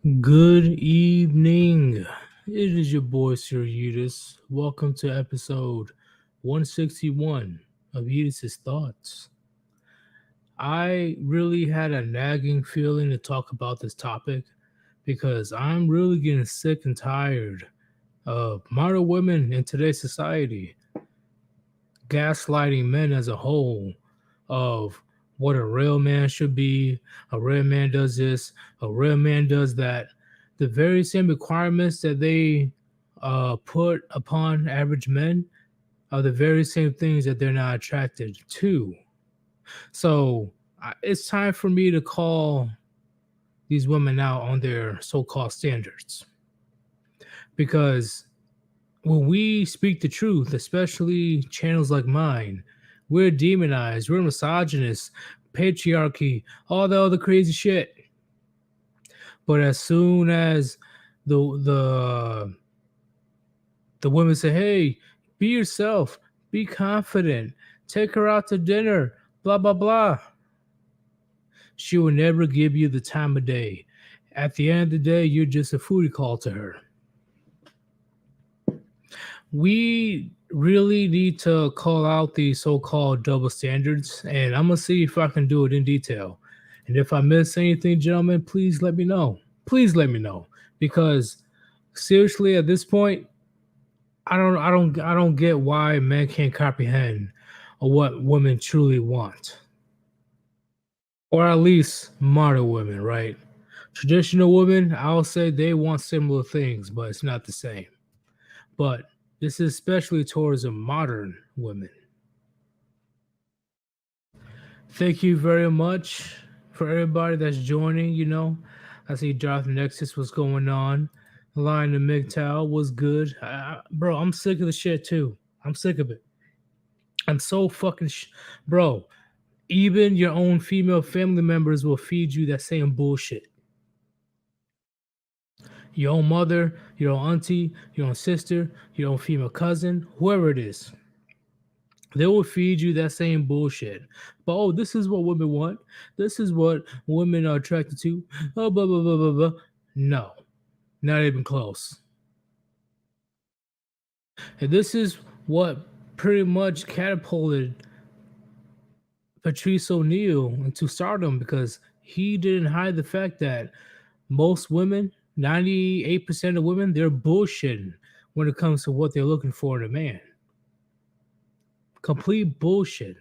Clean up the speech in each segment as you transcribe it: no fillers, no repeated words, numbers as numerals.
Good evening. It is your boy, Sir Yeetus. Welcome to episode 161 of Yeetus' Thoughts. I really had a nagging feeling to talk about this topic because I'm really getting sick and tired of modern women in today's society gaslighting men as a whole of what a real man should be. A real man does this, a real man does that. The very same requirements that they put upon average men are the very same things that they're not attracted to. So it's time for me to call these women out on their so-called standards, because when we speak the truth, especially channels like mine, we're demonized, we're misogynist, patriarchy, all the other crazy shit. But as soon as the the the women say, "Hey, be yourself, be confident, take her out to dinner, blah blah blah," she will never give you the time of day. At the end of the day, you're just a foodie call to her. We really need to call out the so-called double standards, and I'm gonna see if I can do it in detail. And if I miss anything, gentlemen, please let me know. Please let me know, because seriously, at this point, I don't get why men can't comprehend what women truly want, or at least modern women, right? Traditional women, I'll say they want similar things, but it's not the same. But this is especially towards the modern women. Thank you very much for everybody that's joining. I see Jonathan Nexus, what's going on. Lion the MGTOW was good. Bro, I'm sick of the shit too. I'm sick of it. I'm so fucking bro. Even your own female family members will feed you that same bullshit. Your own mother, your own auntie, your own sister, your own female cousin, whoever it is. They will feed you that same bullshit. But this is what women want. This is what women are attracted to. Oh, blah blah blah blah blah. No, not even close. And this is what pretty much catapulted Patrice O'Neal into stardom, because he didn't hide the fact that most women, 98% of women, they're bullshitting when it comes to what they're looking for in a man. Complete bullshit,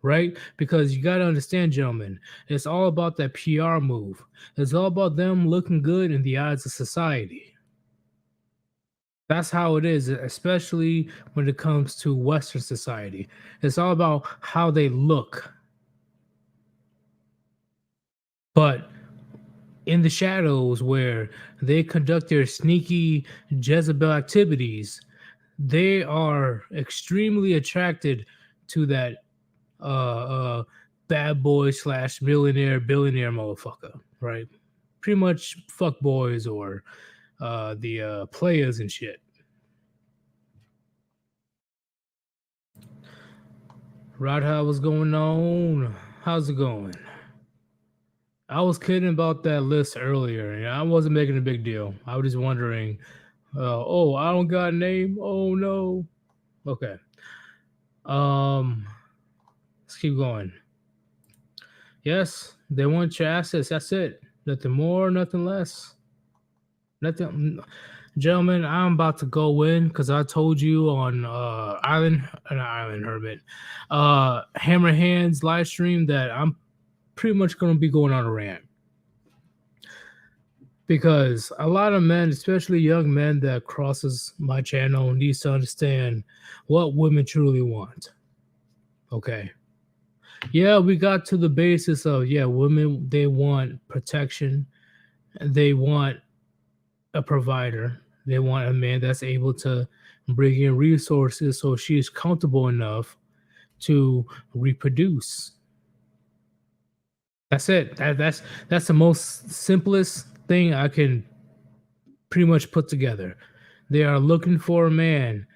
right? Because you got to understand, gentlemen, it's all about that PR move. It's all about them looking good in the eyes of society. That's how it is, especially when it comes to Western society. It's all about how they look. But in the shadows, where they conduct their sneaky Jezebel activities, they are extremely attracted to that bad boy / millionaire billionaire motherfucker, right? Pretty much fuck boys, or the players and shit. Radha, what's going on? How's it going? I was kidding about that list earlier, and I wasn't making a big deal. I was just wondering, oh, I don't got a name. Oh no. Okay. Let's keep going. Yes, they want your assets. That's it. Nothing more, nothing less. Nothing. Gentlemen, I'm about to go in because I told you on Island Hermit, Hammer Hands live stream, that I'm pretty much going to be going on a rant. Because a lot of men, especially young men that crosses my channel, needs to understand what women truly want. Okay. Yeah, we got to the basis of, women, they want protection. They want a provider. They want a man that's able to bring in resources so she's comfortable enough to reproduce. That's it. That's the most simplest thing I can pretty much put together. They are looking for a man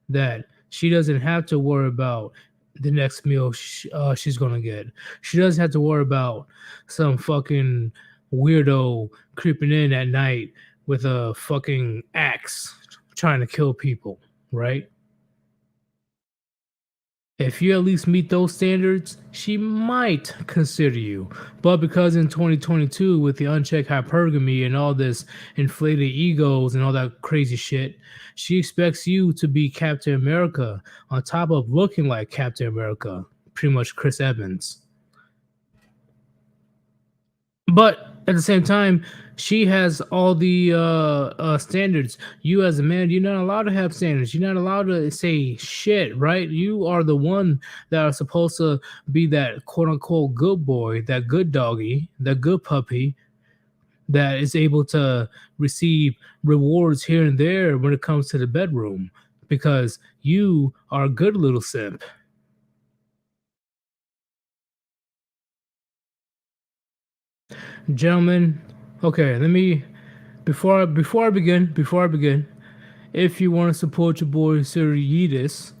that she doesn't have to worry about the next meal she's gonna get. She doesn't have to worry about some fucking weirdo creeping in at night with a fucking axe trying to kill people, right? If you at least meet those standards, she might consider you. But because in 2022, with the unchecked hypergamy and all this inflated egos and all that crazy shit, she expects you to be Captain America on top of looking like Captain America, pretty much Chris Evans. But at the same time, she has all the standards. You as a man, you're not allowed to have standards. You're not allowed to say shit, right? You are the one that are supposed to be that quote unquote good boy, that good doggy, that good puppy that is able to receive rewards here and there when it comes to the bedroom because you are a good little simp. Gentlemen, okay, let me before I begin, if you want to support your boy Sir Yeetus,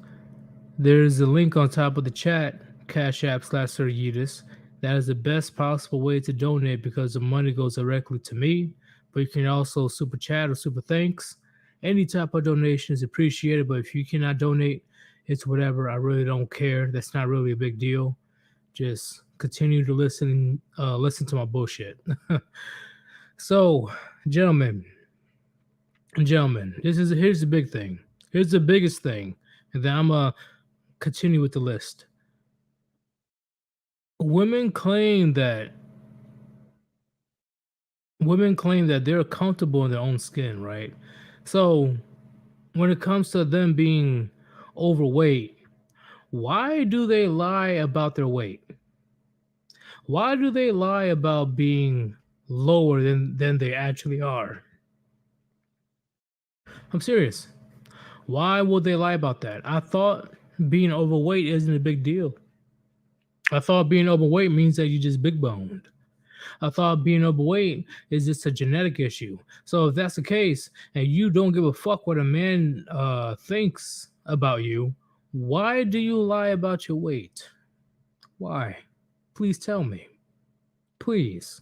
there's a link on top of the chat, Cash App / Sir Yeetus. That is the best possible way to donate because the money goes directly to me. But you can also super chat or super thanks. Any type of donation is appreciated, but if you cannot donate, it's whatever. I really don't care. That's not really a big deal. Just continue to listen to my bullshit. So, gentlemen, here's the big thing. Here's the biggest thing, and then I'm gonna continue with the list. Women claim that women claim that they're comfortable in their own skin, right? So when it comes to them being overweight, why do they lie about their weight? Why do they lie about being lower than they actually are? I'm serious. Why would they lie about that? I thought being overweight isn't a big deal. I thought being overweight means that you just big boned. I thought being overweight is just a genetic issue. So if that's the case, and you don't give a fuck what a man thinks about you, why do you lie about your weight? Why? Please tell me. Please.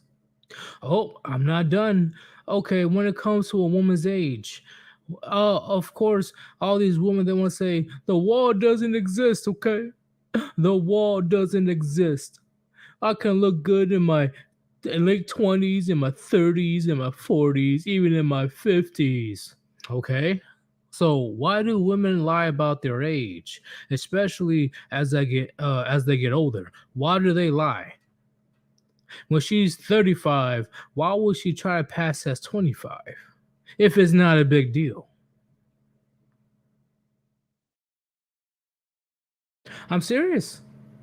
Oh, I'm not done. Okay, when it comes to a woman's age, of course, all these women they want to say the wall doesn't exist. Okay, the wall doesn't exist. I can look good in my late 20s, in my 30s, in my 40s, even in my 50s. Okay. So why do women lie about their age, especially as they get older? Why do they lie? When she's 35, why would she try to pass as 25 if it's not a big deal? I'm serious.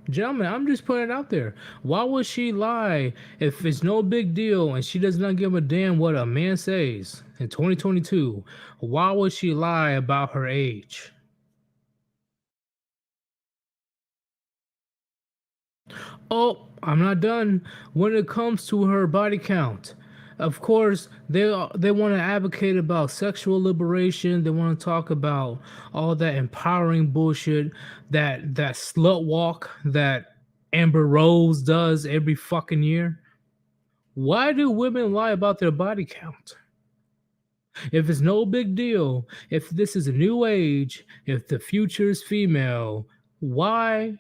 Gentlemen, I'm just putting it out there. Why would she lie if it's no big deal and she does not give a damn what a man says in 2022? Why would she lie about her age? Oh, I'm not done. When it comes to her body count, of course, they want to advocate about sexual liberation. They want to talk about all that empowering bullshit, that slut walk that Amber Rose does every fucking year. Why do women lie about their body count? If it's no big deal, if this is a new age, if the future is female, why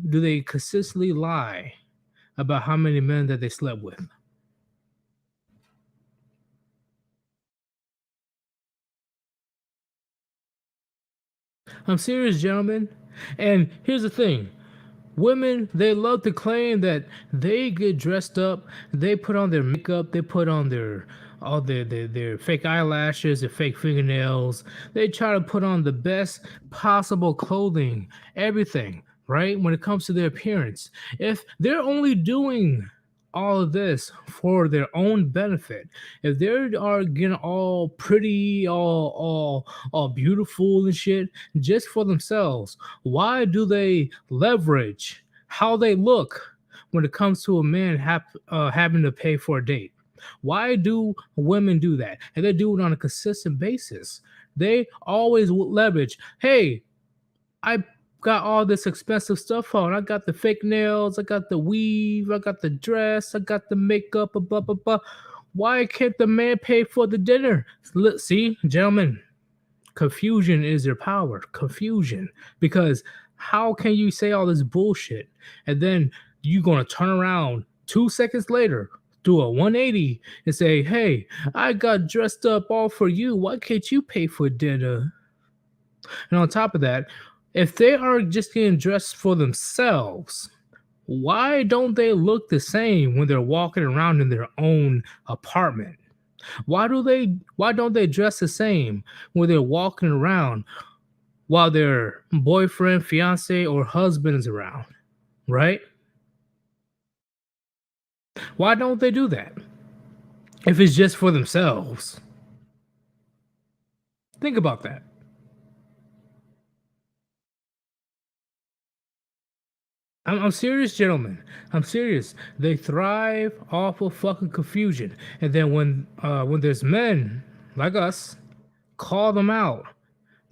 do they consistently lie about how many men that they slept with? I'm serious, gentlemen. And here's the thing. Women, they love to claim that they get dressed up, they put on their makeup, they put on their fake eyelashes, their fake fingernails. They try to put on the best possible clothing, everything, right? When it comes to their appearance. If they're only doing all of this for their own benefit, if they are getting all pretty, all beautiful and shit just for themselves, why do they leverage how they look when it comes to a man having to pay for a date? Why do women do that? And they do it on a consistent basis. They always leverage, hey, I got all this expensive stuff on. I got the fake nails, I got the weave, I got the dress, I got the makeup, blah blah blah. Why can't the man pay for the dinner? Look, see, gentlemen, confusion is your power. Confusion, because how can you say all this bullshit and then you gonna turn around 2 seconds later, do a 180 and say, "Hey, I got dressed up all for you. Why can't you pay for dinner?" And on top of that, if they are just getting dressed for themselves, why don't they look the same when they're walking around in their own apartment? Why don't they dress the same when they're walking around while their boyfriend, fiance, or husband is around, right? Why don't they do that? If it's just for themselves. Think about that. I'm serious, gentlemen. I'm serious. They thrive off of fucking confusion. And then when there's men like us, call them out.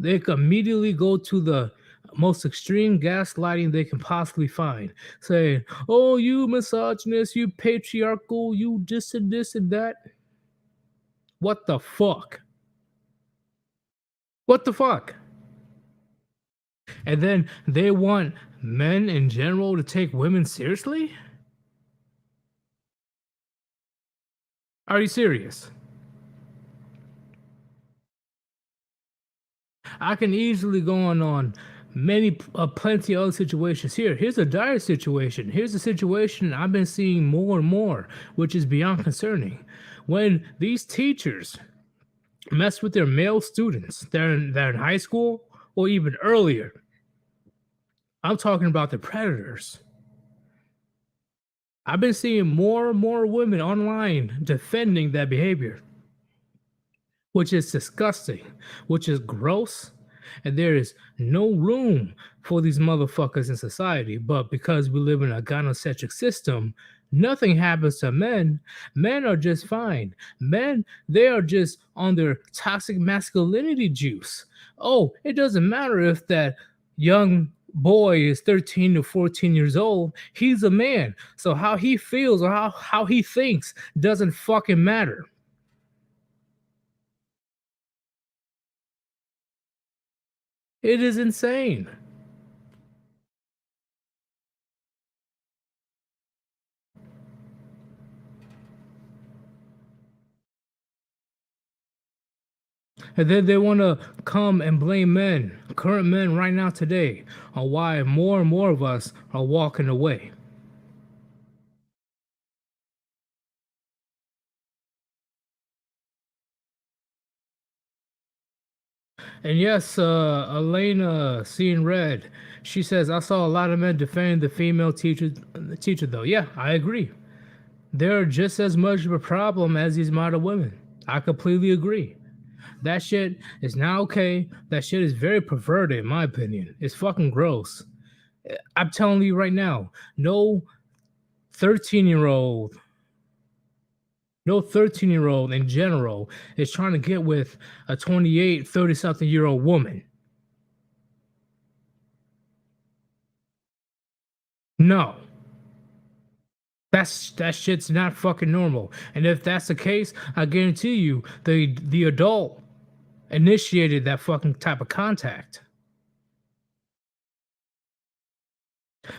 They can immediately go to the most extreme gaslighting they can possibly find, saying, "Oh, you misogynist, you patriarchal, you this and that." What the fuck? What the fuck? And then they want men in general to take women seriously? Are you serious? I can easily go on many plenty of other situations. Here's a dire situation. Here's a situation I've been seeing more and more, which is beyond concerning. When these teachers mess with their male students, they're in high school or even earlier. I'm talking about the predators. I've been seeing more and more women online defending that behavior, which is disgusting, which is gross, and there is no room for these motherfuckers in society. But because we live in a gynocentric system, nothing happens to men. Men are just fine. Men, they are just on their toxic masculinity juice. Oh, it doesn't matter if that young boy is 13 to 14 years old. He's a man. So how he feels or how he thinks doesn't fucking matter. It is insane. And then they want to come and blame men, current men right now today, on why more and more of us are walking away. And yes, Elena seeing red, she says, I saw a lot of men defending the female teacher though. Yeah, I agree. They're just as much of a problem as these model women. I completely agree. That shit is not okay. That shit is very perverted, in my opinion. It's fucking gross. I'm telling you right now, no 13-year-old, no 13-year-old in general is trying to get with a 28, 30 something year old woman. No, that shit's not fucking normal. And if that's the case, I guarantee you the adult initiated that fucking type of contact.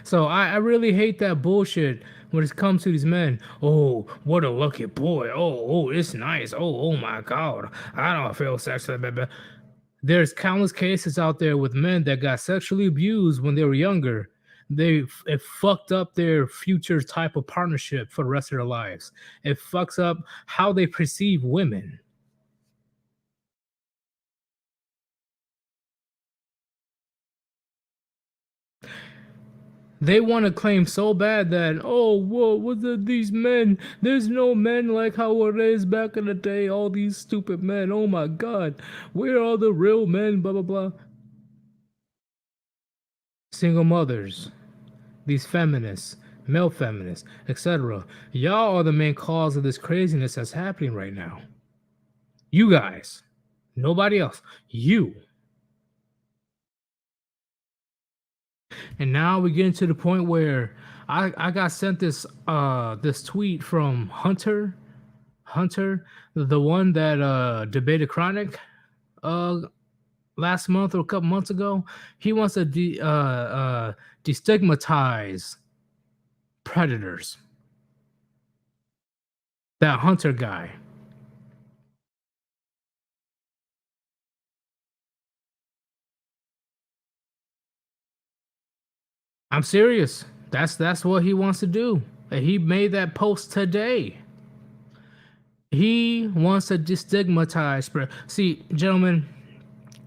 So I really hate that bullshit when it comes to these men. Oh, what a lucky boy. Oh, it's nice. Oh my god. I don't feel sexually. Blah, blah. There's countless cases out there with men that got sexually abused when they were younger. It fucked up their future type of partnership for the rest of their lives. It fucks up how they perceive women. They want to claim so bad that, oh, whoa, what are these men? There's no men like how it is back in the day. All these stupid men. Oh my God, where are the real men? Blah blah blah. Single mothers, these feminists, male feminists, etc. Y'all are the main cause of this craziness that's happening right now. You guys, nobody else. You. And now we get into the point where I got sent this tweet from Hunter, the one that debated Chronic uh last month or a couple months ago. He wants to destigmatize predators. That Hunter guy. I'm serious. That's what he wants to do. And he made that post today. He wants to destigmatize. See, gentlemen,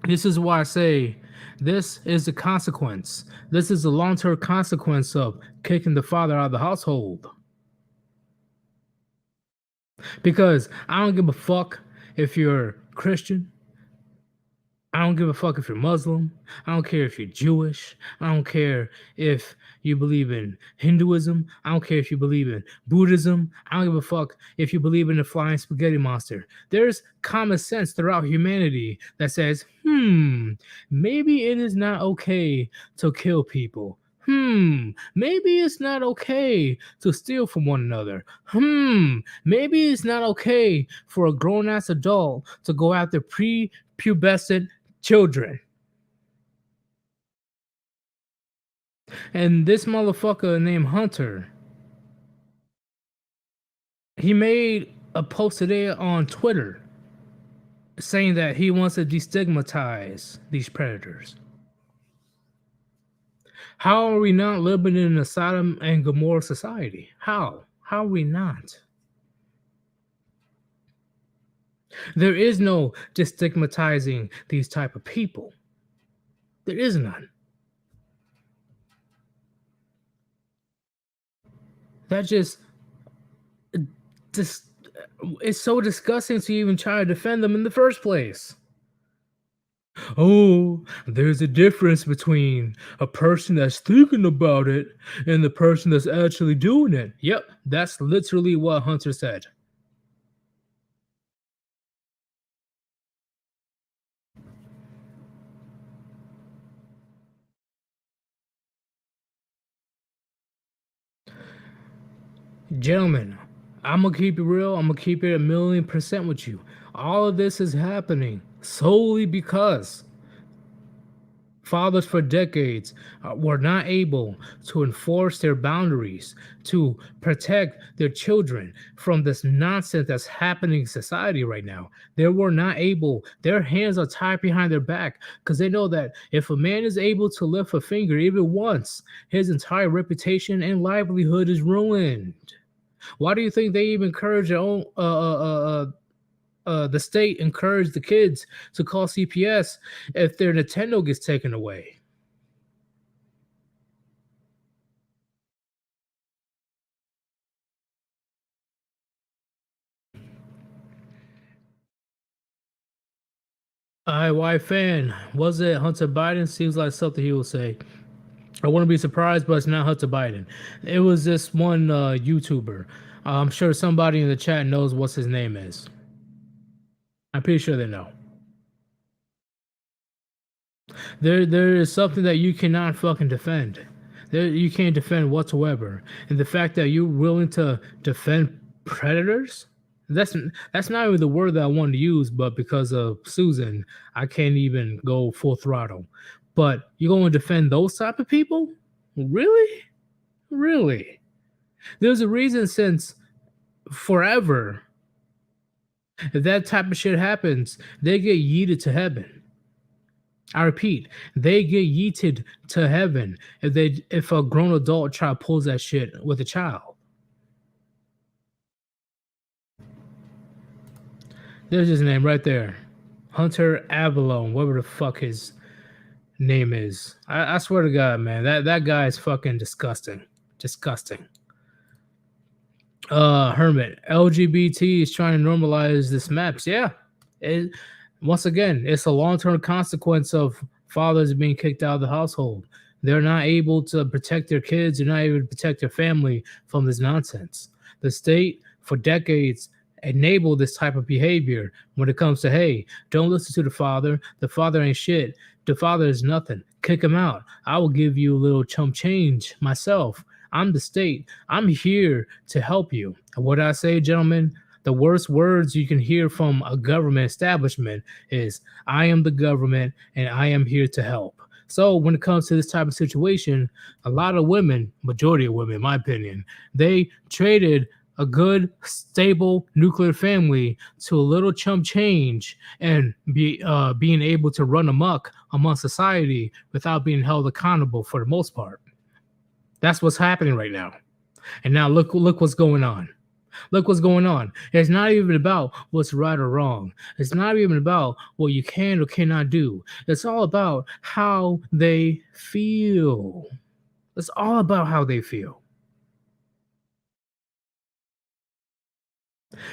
this is why I say this is the consequence. This is the long-term consequence of kicking the father out of the household. Because I don't give a fuck if you're Christian. I don't give a fuck if you're Muslim. I don't care if you're Jewish. I don't care if you believe in Hinduism. I don't care if you believe in Buddhism. I don't give a fuck if you believe in the flying spaghetti monster. There's common sense throughout humanity that says, maybe it is not okay to kill people. Maybe it's not okay to steal from one another. Maybe it's not okay for a grown ass adult to go after prepubescent children. And this motherfucker named Hunter, he made a post today on Twitter saying that he wants to destigmatize these predators. How are we not living in a Sodom and Gomorrah society? How? How are we not? There is no destigmatizing these type of people. There is none. That just it's so disgusting to even try to defend them in the first place. Oh, there's a difference between a person that's thinking about it and the person that's actually doing it. Yep, that's literally what Hunter said. Gentlemen, I'm gonna keep it real. I'm gonna keep it 1,000,000% with you. All of this is happening solely because fathers for decades were not able to enforce their boundaries to protect their children from this nonsense that's happening in society right now. They were not able, their hands are tied behind their back because they know that if a man is able to lift a finger even once, his entire reputation and livelihood is ruined. Why do you think they even encourage their own the state encouraged the kids to call CPS if their Nintendo gets taken away? Why fan? Was it Hunter Biden? Seems like something he will say. I wouldn't be surprised, but it's not Hunter Biden. It was this one YouTuber. I'm sure somebody in the chat knows what his name is. I'm pretty sure they know. There is something that you cannot fucking defend. You can't defend whatsoever. And the fact that you're willing to defend predators, that's not even the word that I wanted to use, but because of Susan, I can't even go full throttle. But you're going to defend those type of people? Really? Really? There's a reason since forever, if that type of shit happens, they get yeeted to heaven. I repeat, they get yeeted to heaven if a grown adult try to pulls that shit with a child. There's his name right there. Hunter Avalon, whatever the fuck his name is. I swear to God, man, that guy is fucking disgusting. Disgusting. Hermit, LGBT is trying to normalize this maps. Yeah. Once again, it's a long-term consequence of fathers being kicked out of the household. They're not able to protect their kids. They're not able to protect their family from this nonsense. The state, for decades, enabled this type of behavior when it comes to, hey, don't listen to the father. The father ain't shit. The father is nothing. Kick him out. I will give you a little chump change myself. I'm the state. I'm here to help you. And what I say, gentlemen, the worst words you can hear from a government establishment is, I am the government and I am here to help. So when it comes to this type of situation, a lot of women, majority of women, in my opinion, they traded a good, stable nuclear family to a little chump change and being able to run amok among society without being held accountable for the most part. That's what's happening right now. And now look what's going on. Look what's going on. It's not even about what's right or wrong. It's not even about what you can or cannot do. It's all about how they feel. It's all about how they feel.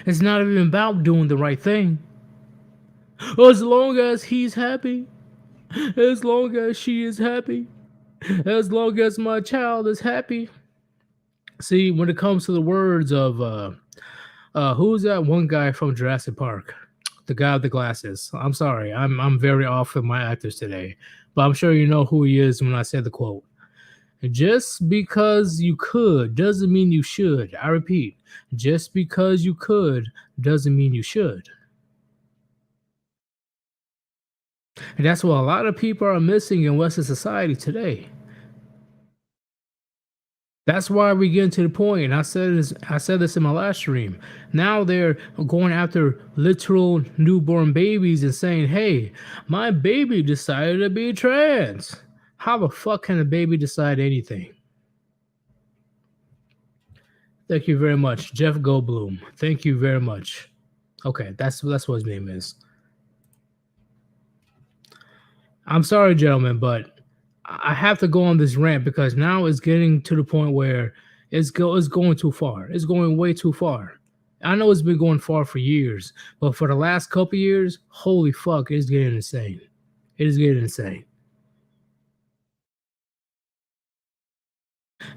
It's not even about doing the right thing. As long as he's happy, as long as she is happy, as long as my child is happy. See, when it comes to the words of who's that one guy from Jurassic Park? The guy with the glasses. I'm sorry, I'm very off with my actors today, but I'm sure you know who he is when I say the quote. Just because you could doesn't mean you should. I repeat, just because you could doesn't mean you should. And that's what a lot of people are missing in Western society today. That's why we get to the point, and I said this in my last stream. Now they're going after literal newborn babies and saying, hey, my baby decided to be trans. How the fuck can a baby decide anything? Thank you very much. Jeff Goldblum. Thank you very much. Okay, that's what his name is. I'm sorry, gentlemen, but I have to go on this rant because now it's getting to the point where it's going too far. It's going way too far. I know it's been going far for years, but for the last couple years, holy fuck, it's getting insane. It is getting insane.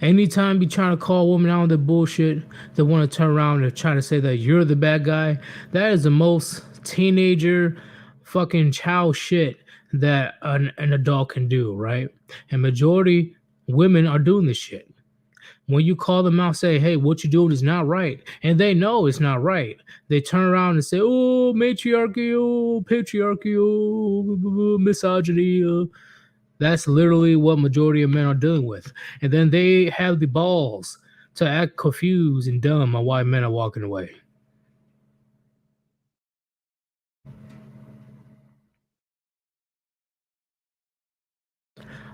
Anytime you trying to call a woman out on the bullshit, they want to turn around and try to say that you're the bad guy. That is the most teenager fucking child shit that an adult can do, right? And majority women are doing this shit. When you call them out, say, hey, what you doing is not right, and they know it's not right, they turn around and say, oh, matriarchy, oh, patriarchy, oh, misogyny. That's literally what majority of men are dealing with. And then they have the balls to act confused and dumb on why men are walking away.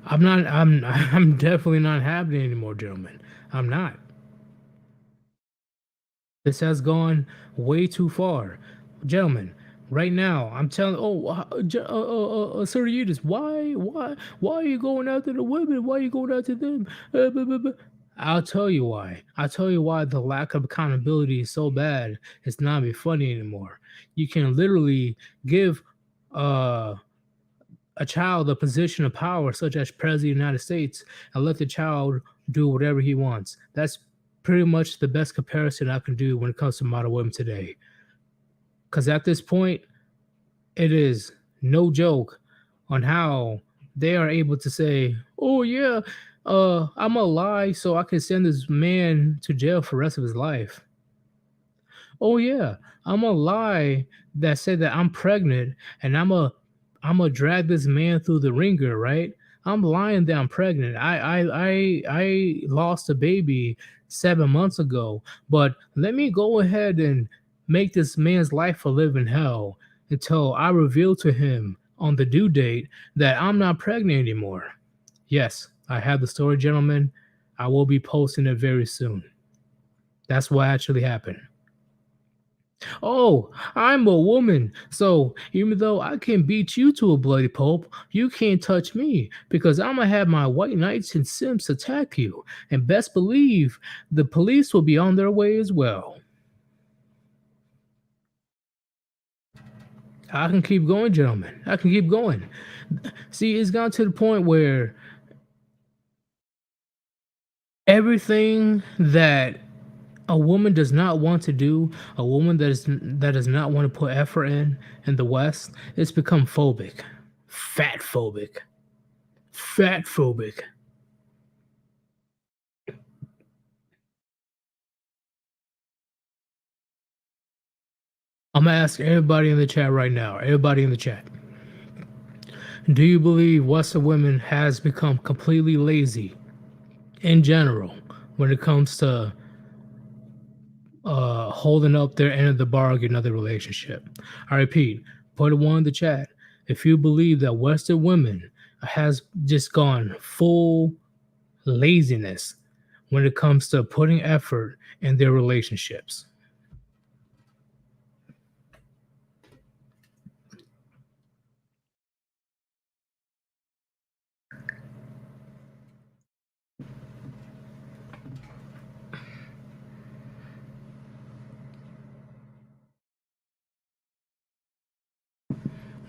I'm definitely not happy anymore, gentlemen. I'm not. This has gone way too far. Gentlemen, right now, I'm telling, Sir Yeetus, why are you going after the women? Why are you going after them? Blah, blah, blah. I'll tell you why. I'll tell you why the lack of accountability is so bad. It's not be funny anymore. You can literally give uh a child a position of power, such as President of the United States, and let the child do whatever he wants. That's pretty much the best comparison I can do when it comes to modern women today. Because at this point, it is no joke on how they are able to say, "Oh yeah, I'm gonna lie so I can send this man to jail for the rest of his life." Oh yeah, I'm a lie that said that I'm pregnant and I'm a drag this man through the ringer, right? I'm lying that I'm pregnant. I lost a baby 7 months ago, but let me go ahead and make this man's life a living hell until I reveal to him on the due date that I'm not pregnant anymore. Yes, I have the story, gentlemen. I will be posting it very soon. That's what actually happened. Oh, I'm a woman. So even though I can beat you to a bloody pulp, you can't touch me because I'm gonna have my white knights and simps attack you. And best believe the police will be on their way as well. I can keep going, gentlemen. I can keep going. See, it's gone to the point where everything that a woman does not want to do, a woman that does not want to put effort in the West, it's become phobic, fat phobic, Fat phobic. I'm gonna ask everybody in the chat right now. Everybody in the chat. Do you believe Western women has become completely lazy in general when it comes to holding up their end of the bargain of the relationship? I repeat, put a one in the chat if you believe that Western women has just gone full laziness when it comes to putting effort in their relationships.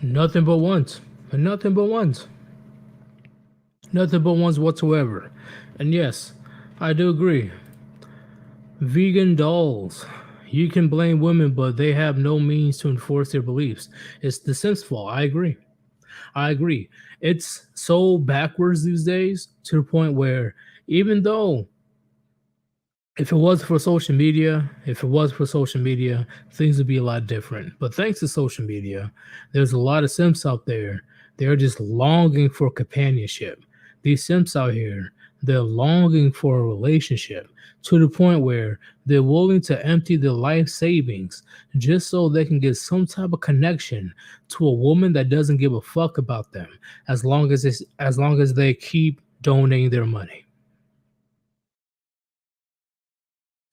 Nothing but ones. Nothing but ones. Nothing but ones whatsoever. And yes, I do agree. Vegan dolls. You can blame women, but they have no means to enforce their beliefs. It's the Sims' fault. I agree. I agree. It's so backwards these days to the point where even though if it was for social media, things would be a lot different. But thanks to social media, there's a lot of simps out there. They're just longing for companionship. These simps out here, they're longing for a relationship to the point where they're willing to empty their life savings just so they can get some type of connection to a woman that doesn't give a fuck about them as long as they keep donating their money.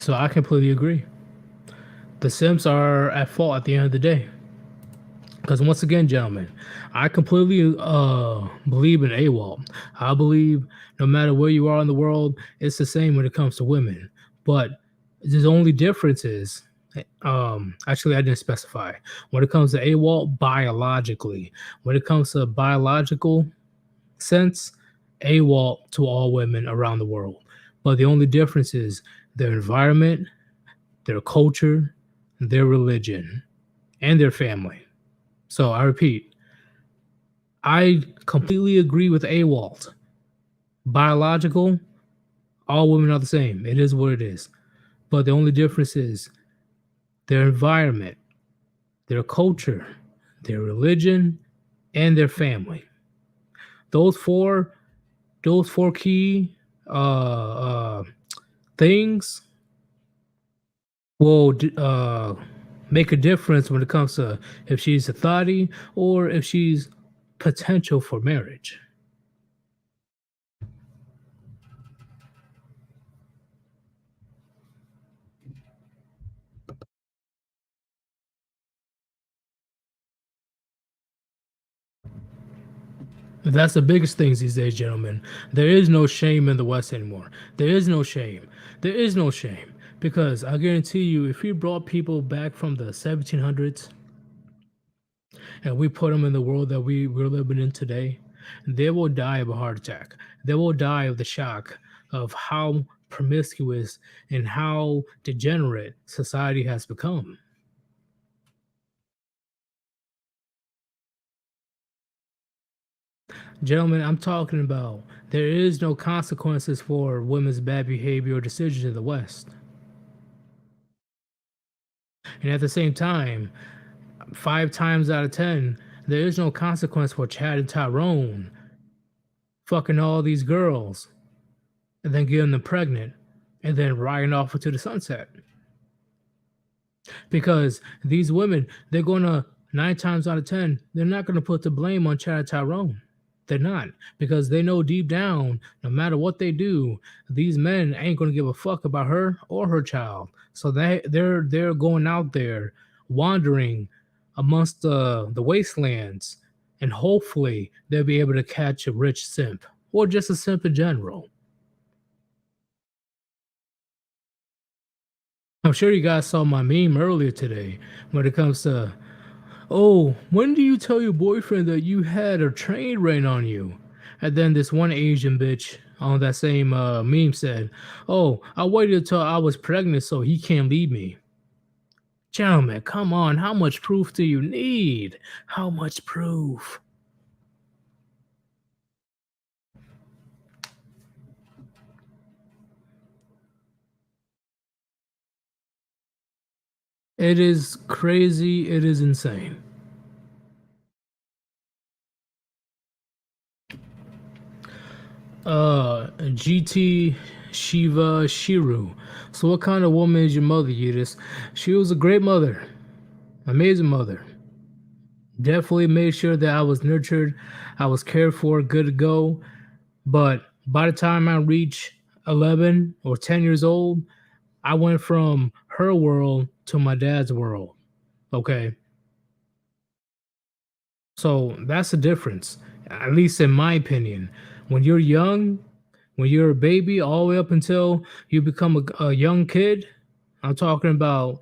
So I completely agree. The Sims are at fault at the end of the day. Because once again, gentlemen, I completely believe in AWOL. I believe no matter where you are in the world, it's the same when it comes to women. But the only difference is, actually, I didn't specify. When it comes to AWOL, biologically, when it comes to biological sense, AWOL to all women around the world. But the only difference is their environment, their culture, their religion, and their family. So I repeat, I completely agree with AWOLT. Biological, all women are the same. It is what it is. But the only difference is their environment, their culture, their religion, and their family. Those four, those four key things will make a difference when it comes to if she's a thotty or if she's potential for marriage. That's the biggest things these days, gentlemen. There is no shame in the West anymore. There is no shame. There is no shame. Because I guarantee you, if you brought people back from the 1700s and we put them in the world that we're living in today, they will die of a heart attack. They will die of the shock of how promiscuous and how degenerate society has become. Gentlemen, I'm talking about there is no consequences for women's bad behavior or decisions in the West. And at the same time, 5 times out of 10, there is no consequence for Chad and Tyrone fucking all these girls and then getting them pregnant and then riding off into the sunset. Because these women, they're gonna 9 times out of 10, they're not gonna put the blame on Chad and Tyrone. They're not, because they know deep down, no matter what they do, these men ain't gonna give a fuck about her or her child. So they're going out there wandering amongst the wastelands, and hopefully they'll be able to catch a rich simp or just a simp in general. I'm sure you guys saw my meme earlier today when it comes to, oh, when do you tell your boyfriend that you had a train rain on you? And then this one Asian bitch on that same meme said, oh, I waited until I was pregnant so he can't leave me. Gentlemen, come on. How much proof do you need? How much proof? It is crazy. It is insane. GT Shiva Shiru. So, what kind of woman is your mother, Yeetus? She was a great mother, amazing mother. Definitely made sure that I was nurtured, I was cared for, good to go. But by the time I reached 11 or 10 years old, I went from her world to my dad's world. Okay. So that's the difference, at least in my opinion. When you're young, when you're a baby, all the way up until you become a young kid, I'm talking about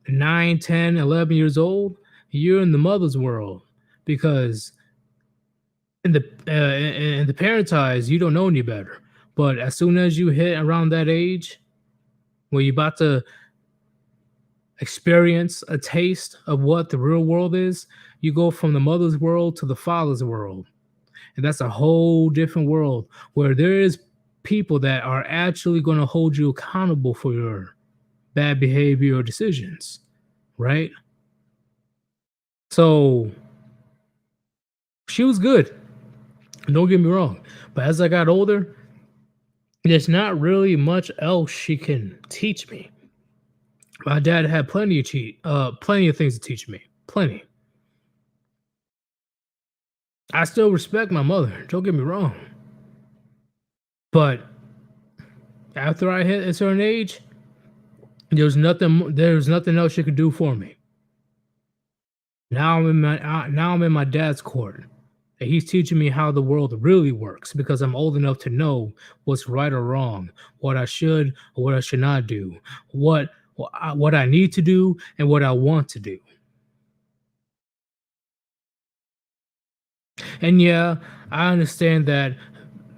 9, 10, 11 years old, you're in the mother's world because in the parent's eyes, you don't know any better. But as soon as you hit around that age where you're about to experience a taste of what the real world is, you go from the mother's world to the father's world. And that's a whole different world where there is people that are actually going to hold you accountable for your bad behavior or decisions, right? So she was good. Don't get me wrong. But as I got older, there's not really much else she can teach me. My dad had plenty of things to teach me. Plenty. I still respect my mother. Don't get me wrong. But after I hit a certain age, there's nothing else she could do for me. Now I'm in my dad's court. And he's teaching me how the world really works because I'm old enough to know what's right or wrong, what I should or what I should not do, what I need to do and what I want to do. And yeah, I understand that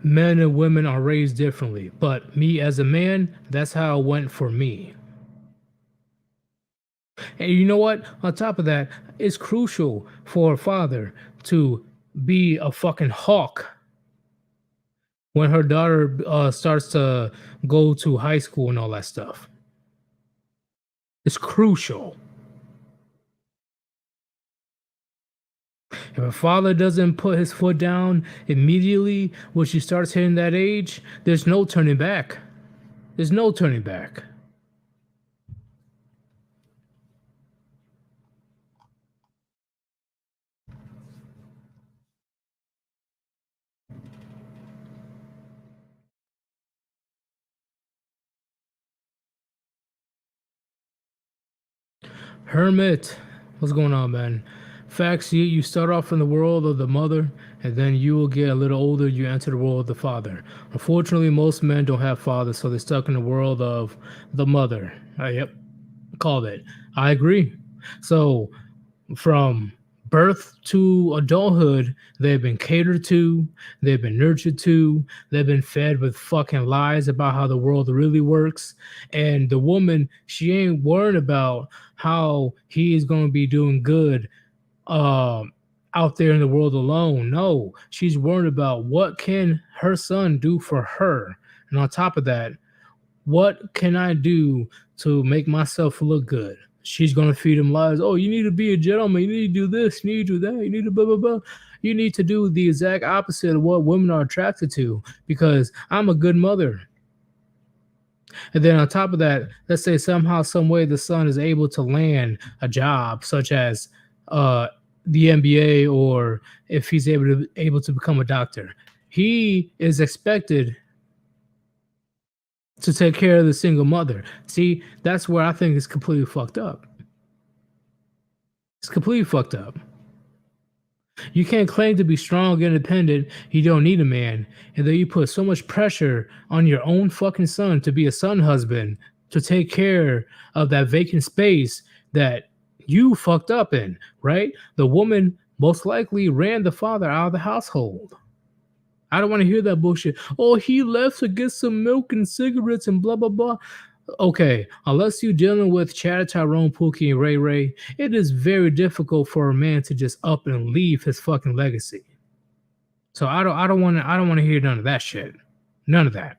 men and women are raised differently, but me as a man, that's how it went for me. And you know what? On top of that, it's crucial for a father to be a fucking hawk when her daughter starts to go to high school and all that stuff. It's crucial. If a father doesn't put his foot down immediately when she starts hitting that age, there's no turning back. There's no turning back. Hermit, what's going on, man? Facts, you start off in the world of the mother, and then you will get a little older, you enter the world of the father. Unfortunately, most men don't have fathers, so they're stuck in the world of the mother. Yep, called it. I agree. So, from birth to adulthood, they've been catered to, they've been nurtured to, they've been fed with fucking lies about how the world really works. And the woman, she ain't worried about how he is going to be doing good um out there in the world alone. No, she's worried about what can her son do for her. And on top of that, what can I do to make myself look good? She's gonna feed him lies. Oh, you need to be a gentleman. You need to do this. You need to do that. You need to blah blah blah. You need to do the exact opposite of what women are attracted to because I'm a good mother. And then on top of that, let's say somehow, some way, the son is able to land a job such as uh, the NBA, or if he's able to become a doctor, he is expected to take care of the single mother. See, that's where I think it's completely fucked up. It's completely fucked up. You can't claim to be strong, independent. You don't need a man, and then you put so much pressure on your own fucking son to be a son husband to take care of that vacant space that you fucked up in. Right? The woman most likely ran the father out of the household. I don't want to hear that bullshit. Oh, he left to get some milk and cigarettes and blah blah blah. Okay, unless you're dealing with Chad, Tyrone, Pookie, and Ray Ray, it is very difficult for a man to just up and leave his fucking legacy. So I don't want to hear none of that shit. None of that.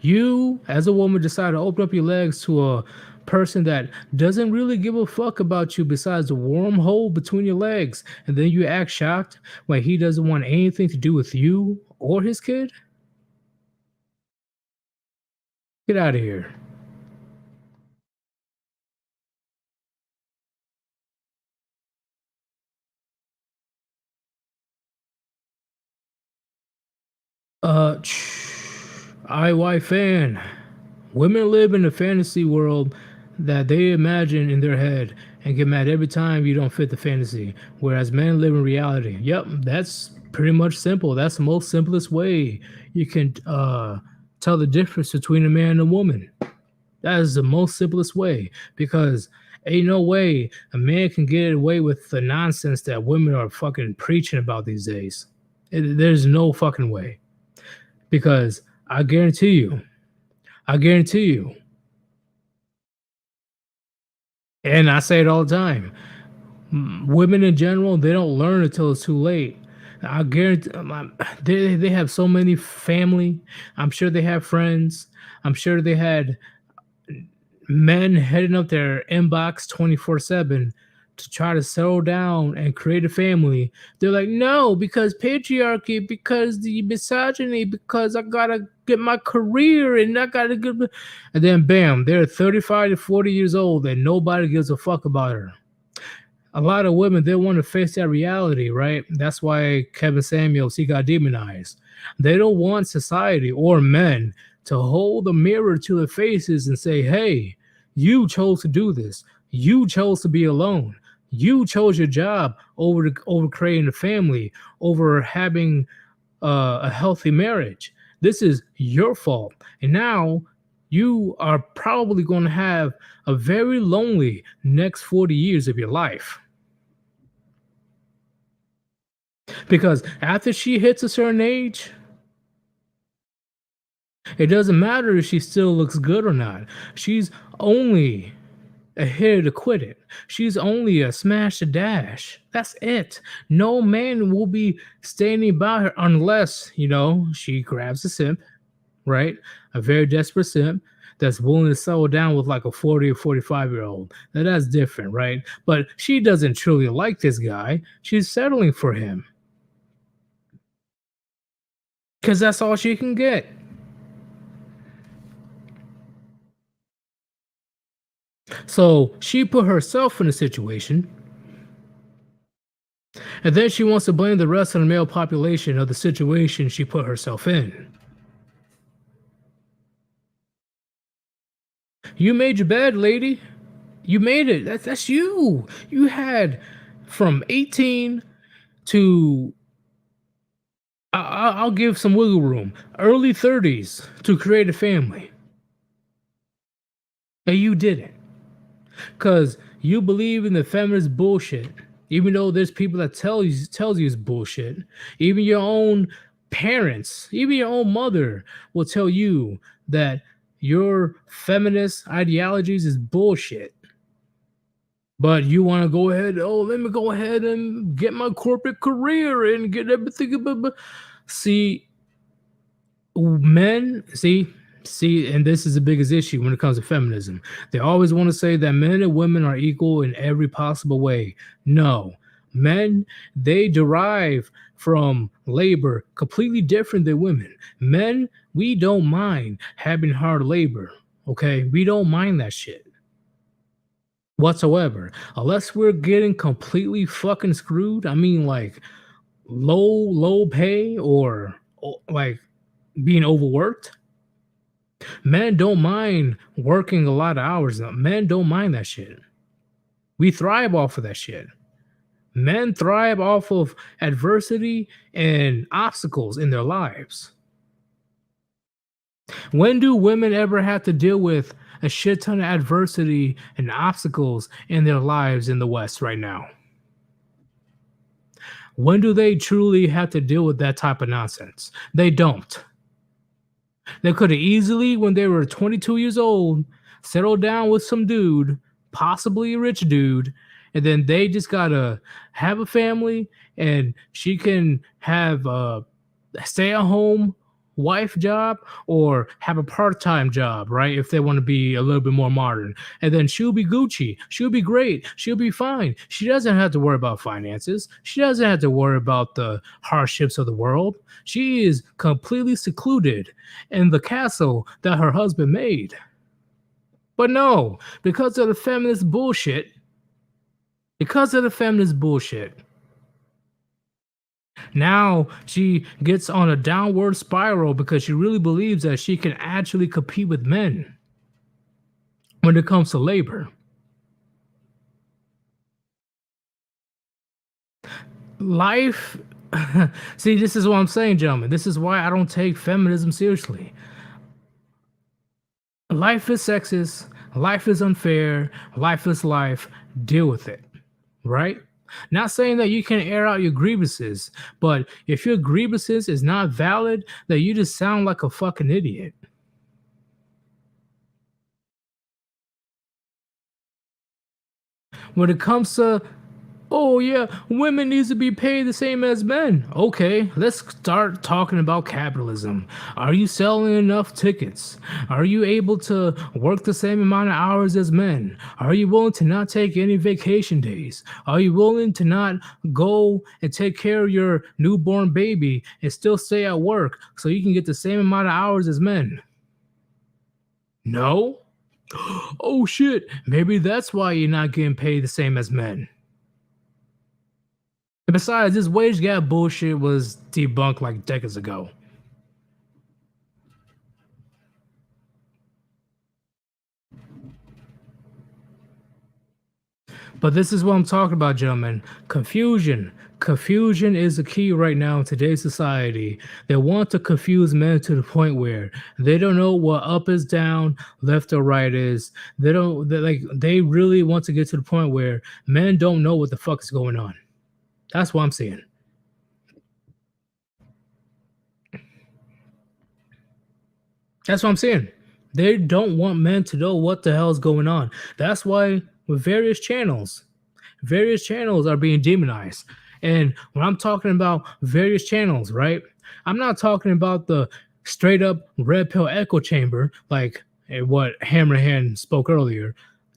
You, as a woman, decide to open up your legs to a person that doesn't really give a fuck about you besides the warm hole between your legs, and then you act shocked when he doesn't want anything to do with you or his kid? Get out of here. I fan. Women live in a fantasy world that they imagine in their head and get mad every time you don't fit the fantasy, whereas men live in reality. Yep, that's pretty much simple. That's the most simplest way you can tell the difference between a man and a woman. That is the most simplest way because ain't no way a man can get away with the nonsense that women are fucking preaching about these days. There's no fucking way because I guarantee you, and I say it all the time, women in general, they don't learn until it's too late. I guarantee they have so many family. I'm sure they have friends. I'm sure they had men heading up their inbox 24/7 to try to settle down and create a family. They're like, no, because patriarchy, because the misogyny, because I gotta get my career and I gotta get, and then bam, they're 35 to 40 years old and nobody gives a fuck about her. A lot of women, they want to face that reality, right? That's why Kevin Samuels, he got demonized. They don't want society or men to hold a mirror to their faces and say, hey, you chose to do this. You chose to be alone. You chose your job over creating a family, over having a healthy marriage. This is your fault. And now you are probably going to have a very lonely next 40 years of your life. Because after she hits a certain age, it doesn't matter if she still looks good or not. She's only a hit to quit it. She's only a smash to dash. That's it. No man will be standing by her unless, she grabs a simp, right? A very desperate simp that's willing to settle down with like a 40 or 45-year-old. Now that's different, right? But she doesn't truly like this guy. She's settling for him because that's all she can get. So she put herself in a situation, and then she wants to blame the rest of the male population of the situation she put herself in. You made your bed, lady. You made it. That's you. You had from 18 to I'll give some wiggle room, early 30s to create a family, and you did it. Because you believe in the feminist bullshit, even though there's people that tells you it's bullshit. Even your own parents, even your own mother will tell you that your feminist ideologies is bullshit. But you want to go ahead, oh, let me go ahead and get my corporate career and get everything. See, men, see, and this is the biggest issue when it comes to feminism. They always want to say that men and women are equal in every possible way. No, men, they derive from labor completely different than women. Men, we don't mind having hard labor. Okay, we don't mind that shit whatsoever, unless we're getting completely fucking screwed. I mean, like low pay or like being overworked. Men don't mind working a lot of hours. Men don't mind that shit. We thrive off of that shit. Men thrive off of adversity and obstacles in their lives. When do women ever have to deal with a shit ton of adversity and obstacles in their lives in the West right now? When do they truly have to deal with that type of nonsense? They don't. They could have easily, when they were 22 years old, settled down with some dude, possibly a rich dude, and then they just gotta have a family, and she can have stay at home wife job or have a part-time job, right? If they want to be a little bit more modern. And then she'll be Gucci. She'll be great. She'll be fine. She doesn't have to worry about finances. She doesn't have to worry about the hardships of the world. She is completely secluded in the castle that her husband made. But no, because of the feminist bullshit, now she gets on a downward spiral because she really believes that she can actually compete with men when it comes to labor. Life, see, this is what I'm saying, gentlemen. This is why I don't take feminism seriously. Life is sexist, life is unfair, life is life. Deal with it, right? Not saying that you can air out your grievances, but if your grievances is not valid, then you just sound like a fucking idiot. When it comes to, oh yeah, women needs to be paid the same as men. Okay, let's start talking about capitalism. Are you selling enough tickets? Are you able to work the same amount of hours as men? Are you willing to not take any vacation days? Are you willing to not go and take care of your newborn baby and still stay at work so you can get the same amount of hours as men? No? Oh shit, maybe that's why you're not getting paid the same as men. And besides, this wage gap bullshit was debunked like decades ago. But this is what I'm talking about, gentlemen. Confusion. Confusion is the key right now in today's society. They want to confuse men to the point where they don't know what up is down, left or right is. They really want to get to the point where men don't know what the fuck is going on. That's what I'm saying. That's what I'm saying. They don't want men to know what the hell is going on. That's why with various channels are being demonized. And when I'm talking about various channels, right? I'm not talking about the straight up red pill echo chamber, like what Hammerhand spoke earlier.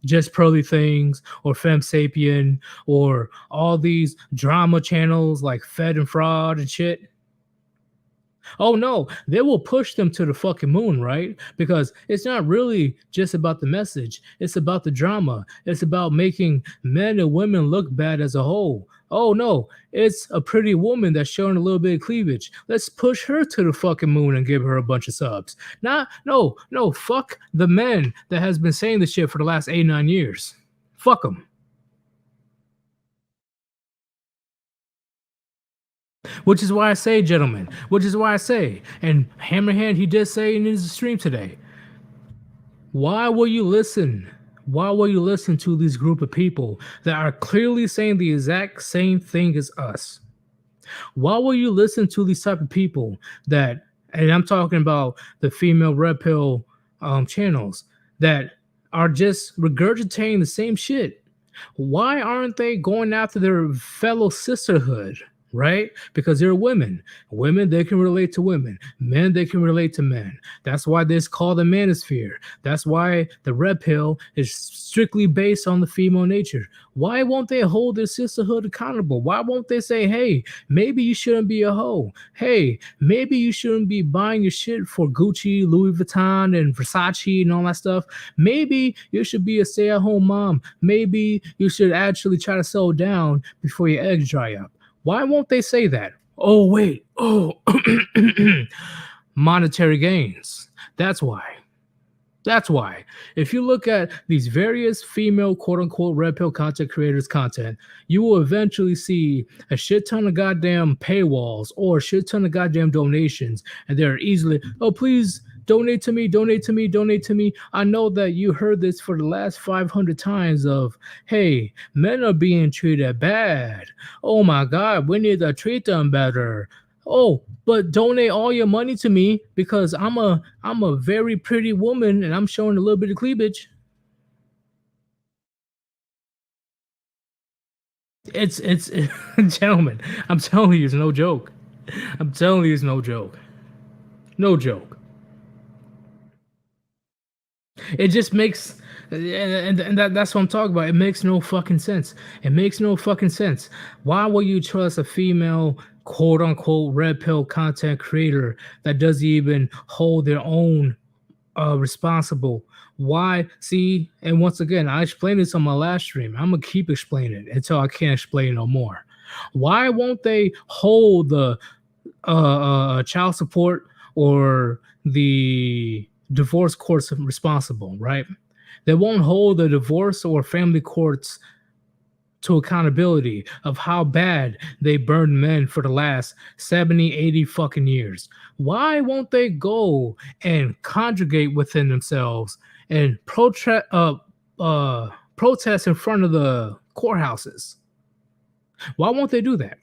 Just Pearly Things or Femme Sapien or all these drama channels like Fed and Fraud and shit. Oh no, they will push them to the fucking moon, right? Because it's not really just about the message, it's about the drama. It's about making men and women look bad as a whole. Oh no, it's a pretty woman that's showing a little bit of cleavage. Let's push her to the fucking moon and give her a bunch of subs. Not no, no, fuck the men that has been saying this shit for the last 8, 9 years. Fuck them. Which is why I say, gentlemen, which is why I say, and Hammerhand, he did say in his stream today, why will you listen? Why will you listen to these group of people that are clearly saying the exact same thing as us? Why will you listen to these type of people that, and I'm talking about the female red pill channels that are just regurgitating the same shit? Why aren't they going after their fellow sisterhood? Right? Because they're women. Women, they can relate to women. Men, they can relate to men. That's why this called the manosphere. That's why the red pill is strictly based on the female nature. Why won't they hold their sisterhood accountable? Why won't they say, hey, maybe you shouldn't be a hoe? Hey, maybe you shouldn't be buying your shit for Gucci, Louis Vuitton, and Versace and all that stuff. Maybe you should be a stay-at-home mom. Maybe you should actually try to settle down before your eggs dry up. Why won't they say that? Oh, wait. Oh, monetary gains. That's why. That's why. If you look at these various female quote unquote red pill content creators' content, you will eventually see a shit ton of goddamn paywalls or a shit ton of goddamn donations. And they're easily, oh, please donate to me, donate to me, donate to me. I know that you heard this for the last 500 times of, hey, men are being treated bad. Oh my God, we need to treat them better. Oh, but donate all your money to me because I'm a very pretty woman and I'm showing a little bit of cleavage. It's gentlemen, I'm telling you, it's no joke. I'm telling you, it's no joke. No joke. It just makes that's what I'm talking about. It makes no fucking sense. It makes no fucking sense. Why will you trust a female quote unquote red pill content creator that doesn't even hold their own responsible? Why? See, and once again, I explained this on my last stream. I'm gonna keep explaining it until I can't explain no more. Why won't they hold the child support or the divorce courts responsible, right? They won't hold the divorce or family courts to accountability of how bad they burned men for the last 70, 80 fucking years. Why won't they go and conjugate within themselves and protest in front of the courthouses? Why won't they do that?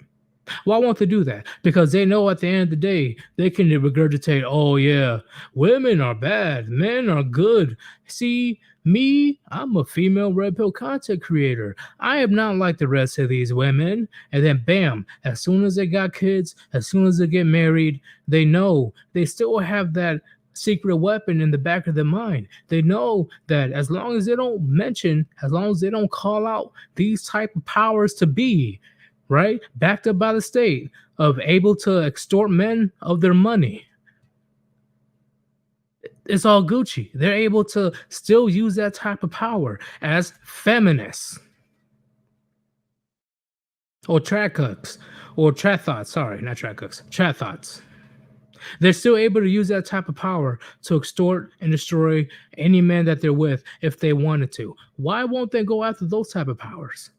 Why won't they do that? Because they know at the end of the day, they can regurgitate, oh, yeah, women are bad, men are good. See, me, I'm a female red pill content creator. I am not like the rest of these women. And then, bam, as soon as they got kids, as soon as they get married, they know they still have that secret weapon in the back of their mind. They know that as long as they don't mention, as long as they don't call out these type of powers to be, right? Backed up by the state of able to extort men of their money. It's all Gucci. They're able to still use that type of power as feminists or track cooks or chat thoughts. Sorry, not track cooks, chat thoughts. They're still able to use that type of power to extort and destroy any man that they're with if they wanted to. Why won't they go after those type of powers?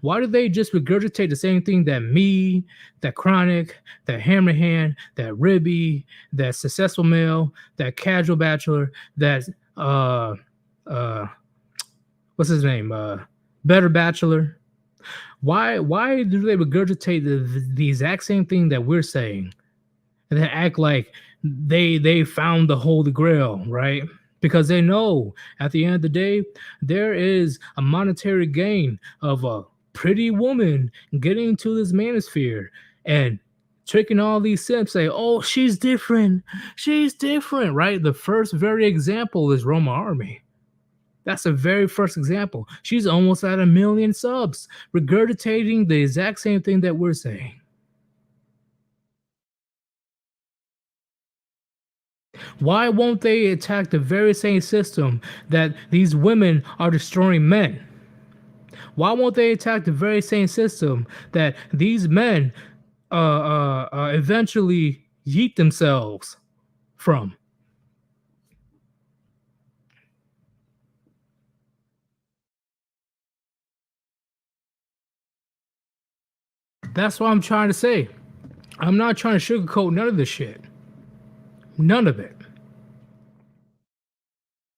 Why do they just regurgitate the same thing that me, that Chronic, that Hammerhand, that Ribby, that Successful Male, that Casual Bachelor, that uh what's his name? Better Bachelor. Why do they regurgitate the exact same thing that we're saying and then act like they found the holy grail, right? Because they know at the end of the day there is a monetary gain of a pretty woman getting to this manosphere and tricking all these simps, say, oh, she's different, right? The first very example is Roma Army. That's the very first example. She's almost at 1 million subs, regurgitating the exact same thing that we're saying. Why won't they attack the very same system that these women are destroying men? Why won't they attack the very same system that these men eventually yeet themselves from? That's what I'm trying to say. I'm not trying to sugarcoat none of this shit. None of it.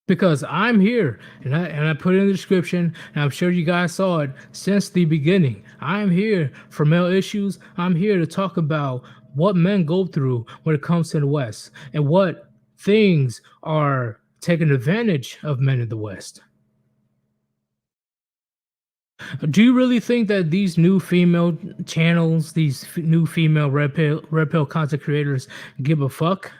Because I'm here and I put it in the description, and I'm sure you guys saw it since the beginning. I'm here for male issues. I'm here to talk about what men go through when it comes to the West and what things are taking advantage of men in the West. Do you really think that these new female channels, these new female red pill content creators give a fuck?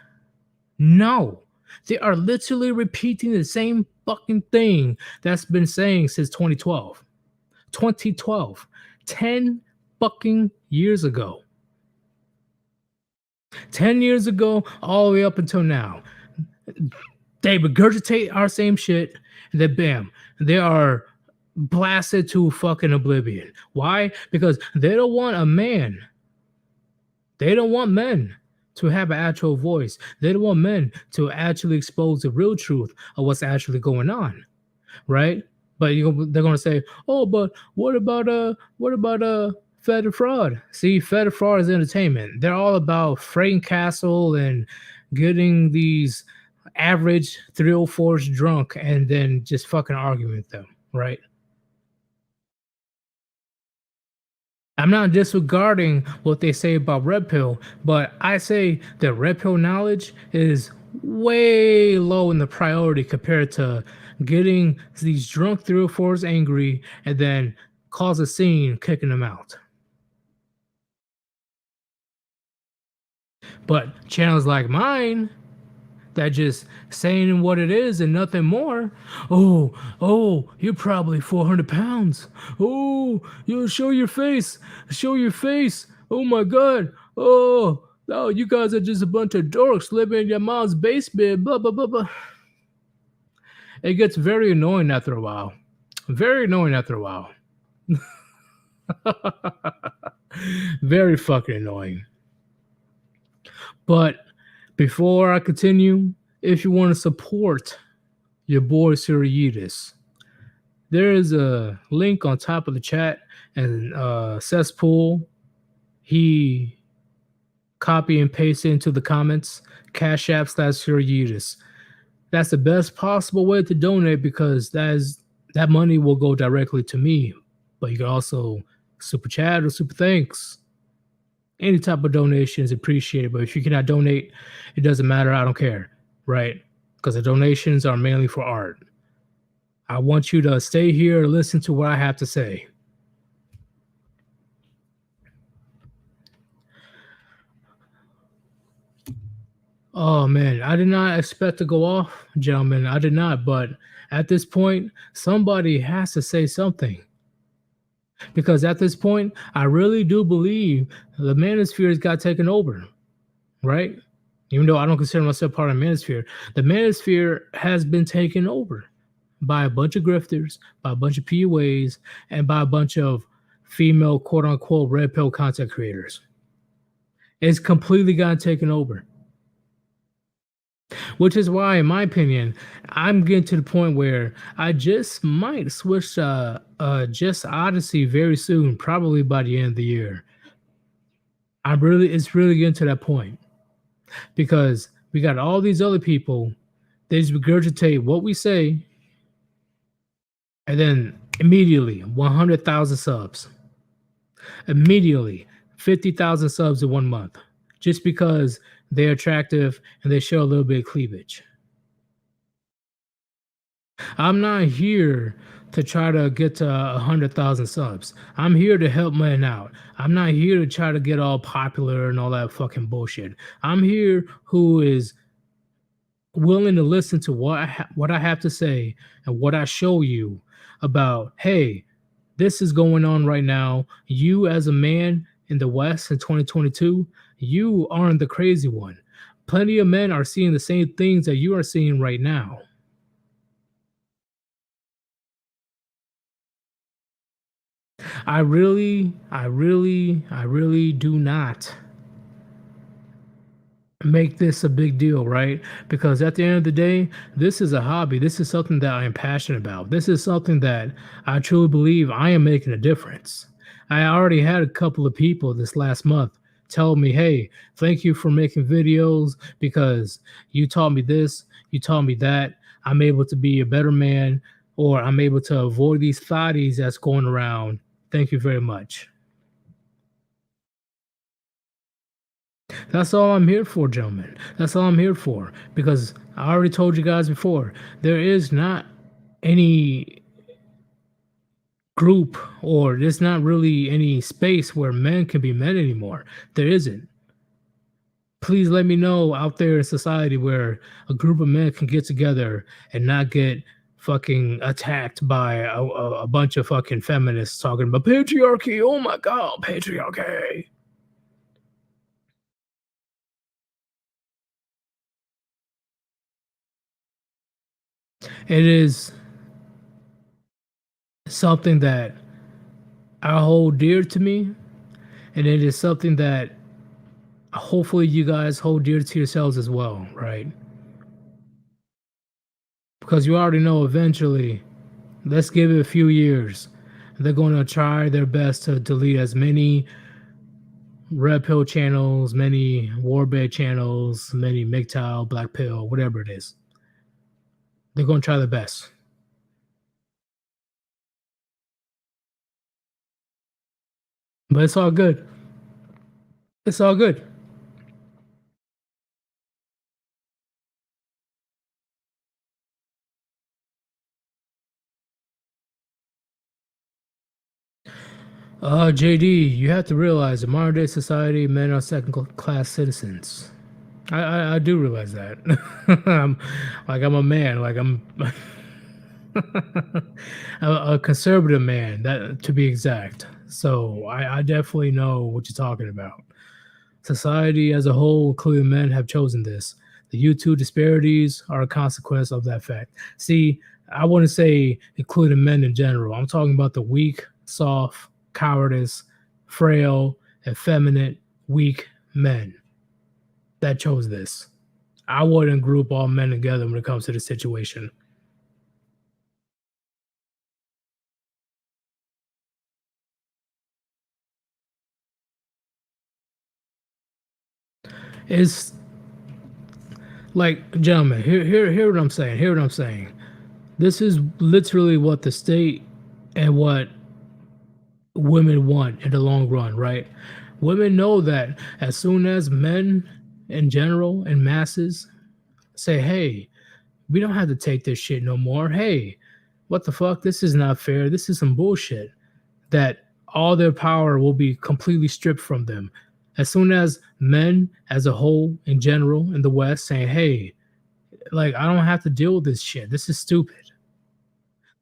No. They are literally repeating the same fucking thing that's been saying since 2012. 2012. 10 fucking years ago. 10 years ago, all the way up until now. They regurgitate our same shit, and then bam, they are blasted to fucking oblivion. Why? Because they don't want a man. They don't want men to have an actual voice. They don't want men to actually expose the real truth of what's actually going on, right? But they're gonna say, "Oh, but what about Fed and Fraud?" See, Fed and Fraud is entertainment. They're all about Frank Castle and getting these average 304s drunk and then just fucking arguing with them, right? I'm not disregarding what they say about red pill, but I say that red pill knowledge is way low in the priority compared to getting these drunk 304s angry and then cause a scene kicking them out. But channels like mine that just saying what it is and nothing more. Oh, you're probably 400 pounds. Oh, you show your face. Show your face. Oh my God. Oh, no, you guys are just a bunch of dorks living in your mom's basement. Blah, blah, blah, blah. It gets very annoying after a while. Very annoying after a while. Very fucking annoying. But before I continue, if you want to support your boy Sir Yeetus, there is a link on top of the chat, and Cesspool, he copy and paste into the comments, Cash App / Sir Yeetus. That's the best possible way to donate because that money will go directly to me. But you can also super chat or super thanks. Any type of donation is appreciated. But if you cannot donate, it doesn't matter. I don't care, right? Because the donations are mainly for art. I want you to stay here and listen to what I have to say. Oh man, I did not expect to go off, gentlemen. I did not, but at this point, somebody has to say something. Because at this point, I really do believe the manosphere has got taken over, right? Even though I don't consider myself part of the manosphere, the manosphere has been taken over by a bunch of grifters, by a bunch of PUAs, and by a bunch of female quote unquote red pill content creators. It's completely gotten taken over. Which is why, in my opinion, I'm getting to the point where I just might switch just Odyssey very soon, probably by the end of the year. It's really getting to that point because we got all these other people. They just regurgitate what we say, and then immediately 100,000 subs. Immediately 50,000 subs in 1 month, just because they're attractive and they show a little bit of cleavage. I'm not here to try to get to 100,000 subs. I'm here to help men out. I'm not here to try to get all popular and all that fucking bullshit. I'm here who is willing to listen to what I have to say and what I show you about, hey, this is going on right now. You as a man in the West in 2022, you aren't the crazy one. Plenty of men are seeing the same things that you are seeing right now. I really do not make this a big deal, right? Because at the end of the day, this is a hobby. This is something that I am passionate about. This is something that I truly believe I am making a difference. I already had a couple of people this last month tell me, hey, thank you for making videos because you taught me this, you taught me that. I'm able to be a better man, or I'm able to avoid these thotties that's going around. Thank you very much. That's all I'm here for, gentlemen. That's all I'm here for. Because I already told you guys before, there is not any group or there's not really any space where men can be men anymore. There isn't. Please let me know out there in society where a group of men can get together and not get fucking attacked by a bunch of fucking feminists talking about patriarchy. Oh my God, patriarchy. It is something that I hold dear to me, and it is something that hopefully you guys hold dear to yourselves as well, right? Because you already know eventually, let's give it a few years. They're going to try their best to delete as many red pill channels, many warbed channels, many MGTOW, black pill, whatever it is. They're going to try their best. But it's all good. It's all good. JD, you have to realize in modern day society, men are second class citizens. I do realize that. I'm a man. A conservative man, that to be exact. So I definitely know what you're talking about. Society as a whole, including men, have chosen this. The YouTube disparities are a consequence of that fact. See, I wouldn't say including men in general. I'm talking about the weak, soft, cowardice, frail, effeminate, weak men that chose this. I wouldn't group all men together when it comes to the situation. It's like, gentlemen, hear what I'm saying. Hear what I'm saying. This is literally what the state and what women want in the long run, right? Women know that as soon as men in general and masses say, hey, we don't have to take this shit no more. Hey, what the fuck? This is not fair. This is some bullshit. That all their power will be completely stripped from them. As soon as men as a whole in general in the West saying, hey, like, I don't have to deal with this shit. This is stupid.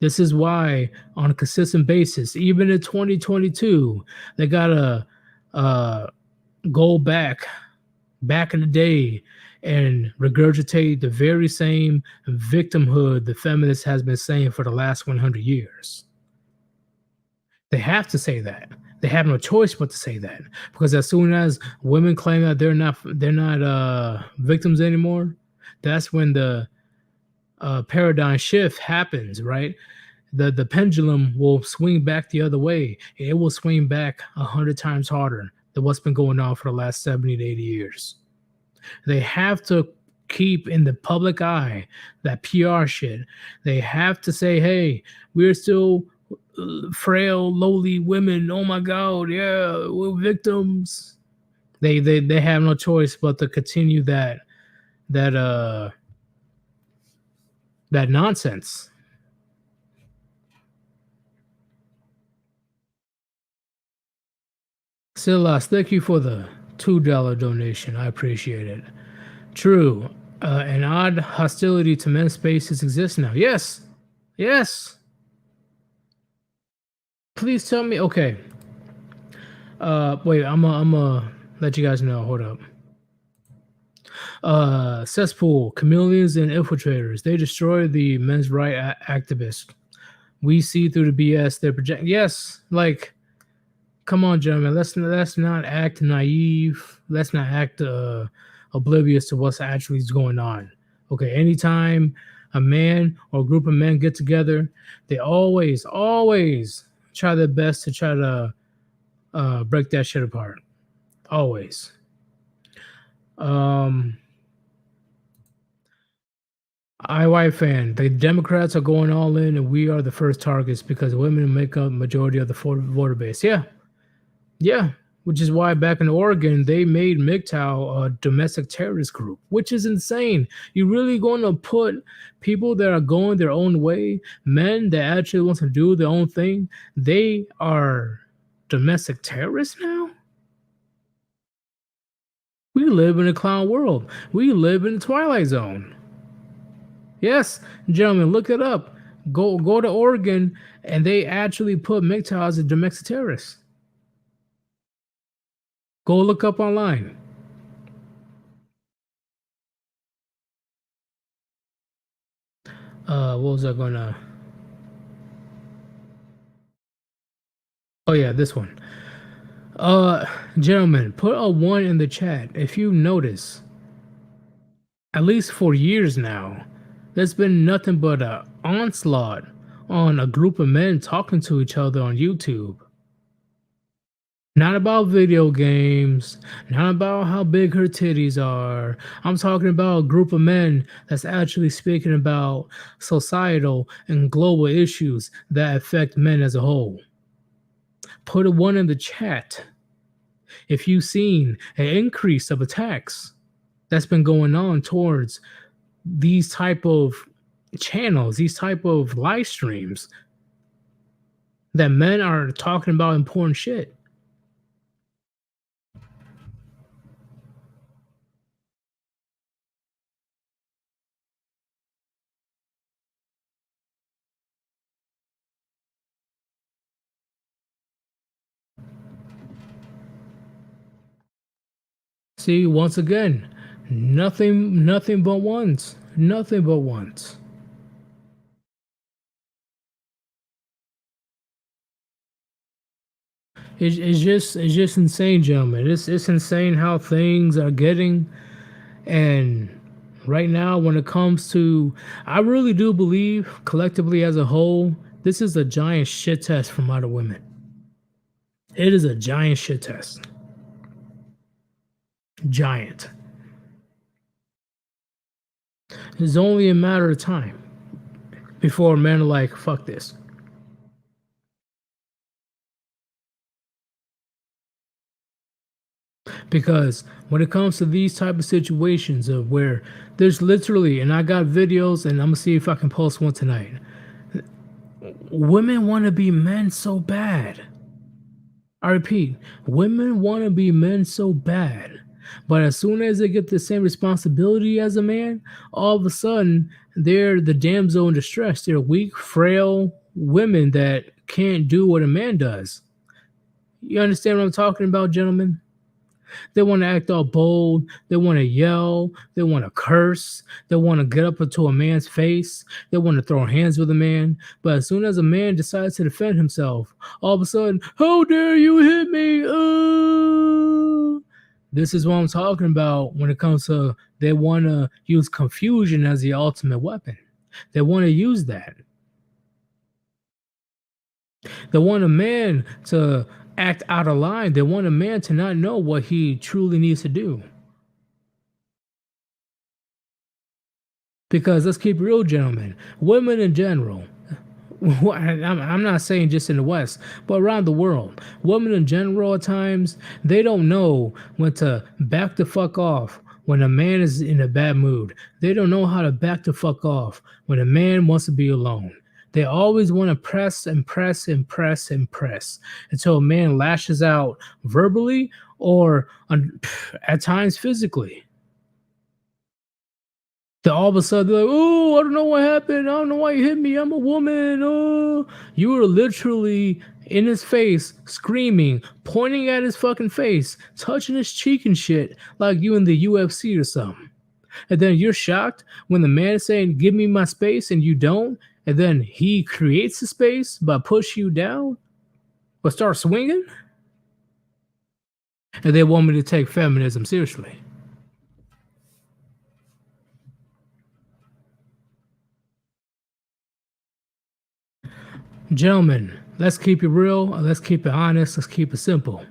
This is why, on a consistent basis, even in 2022, they gotta uh, go back in the day and regurgitate the very same victimhood the feminist has been saying for the last 100 years. They have to say that. They have no choice but to say that, because as soon as women claim that they're not victims anymore, that's when the paradigm shift happens, right? The pendulum will swing back the other way. It will swing back 100 times harder than what's been going on for the last 70 to 80 years. They have to keep in the public eye that PR shit. They have to say, hey, we're still frail, lowly women. Oh my God, yeah, we're victims. They have no choice but to continue that uh that nonsense. Silas, thank you for the $2 donation. I appreciate it. True. An odd hostility to men's spaces exists now. Yes. Yes. Please tell me. Okay. Wait, I'm let you guys know. Hold up. Cesspool, chameleons and infiltrators. They destroy the men's right activists. We see through the BS they're projecting. Yes, like, come on, gentlemen. Let's not act naive. Let's not act oblivious to what's actually going on. Okay, anytime a man or a group of men get together, they always try their best to try to break that shit apart. Always. Um, white fan. The Democrats are going all in, and we are the first targets because women make up majority of the voter base. Yeah, yeah. Which is why back in Oregon they made MGTOW a domestic terrorist group, which is insane. You really going to put people that are going their own way, men that actually want to do their own thing, they are domestic terrorists now? We live in a clown world. We live in the Twilight Zone. Yes, gentlemen, look it up. Go to Oregon, and they actually put MGTOW as a domestic terrorist. Go look up online. What was I gonna? Oh yeah, this one. Gentlemen, put a one in the chat if you notice. At least for years now, there's been nothing but a onslaught on a group of men talking to each other on YouTube. Not about video games, not about how big her titties are. I'm talking about a group of men that's actually speaking about societal and global issues that affect men as a whole. Put a one in the chat if you've seen an increase of attacks that's been going on towards these type of channels, these type of live streams. that men are talking about important shit. See, once again, nothing but once. Nothing but once. It's just insane, gentlemen. It's insane how things are getting. And right now, when it comes to, I really do believe collectively as a whole, this is a giant shit test from other women. It is a giant shit test. Giant. It's only a matter of time before men are like, fuck this. Because when it comes to these type of situations of where there's literally, and I got videos, and I'm gonna see if I can post one tonight. Women want to be men so bad. I repeat, women want to be men so bad. But as soon as they get the same responsibility as a man, all of a sudden they're the damsel in distress. They're weak, frail women that can't do what a man does. You understand what I'm talking about, gentlemen? They want to act all bold. They want to yell. They want to curse. They want to get up into a man's face. They want to throw hands with a man. But as soon as a man decides to defend himself, all of a sudden, how dare you hit me? This is what I'm talking about when it comes to they want to use confusion as the ultimate weapon. They want to use that. They want a man to act out of line. They want a man to not know what he truly needs to do. Because let's keep real, gentlemen, women in general, I'm not saying just in the West, but around the world, women in general at times, they don't know when to back the fuck off when a man is in a bad mood. They don't know how to back the fuck off when a man wants to be alone. They always want to press and press and press and press until a man lashes out verbally or at times physically. Then all of a sudden, they're like, "Oh, I don't know what happened. I don't know why you hit me. I'm a woman." Oh, you were literally in his face, screaming, pointing at his fucking face, touching his cheek and shit, like you in the UFC or something. And then you're shocked when the man is saying, "Give me my space," and you don't. And then he creates the space by pushing you down, but start swinging. And they want me to take feminism seriously. Gentlemen, let's keep it real. Let's keep it honest. Let's keep it simple.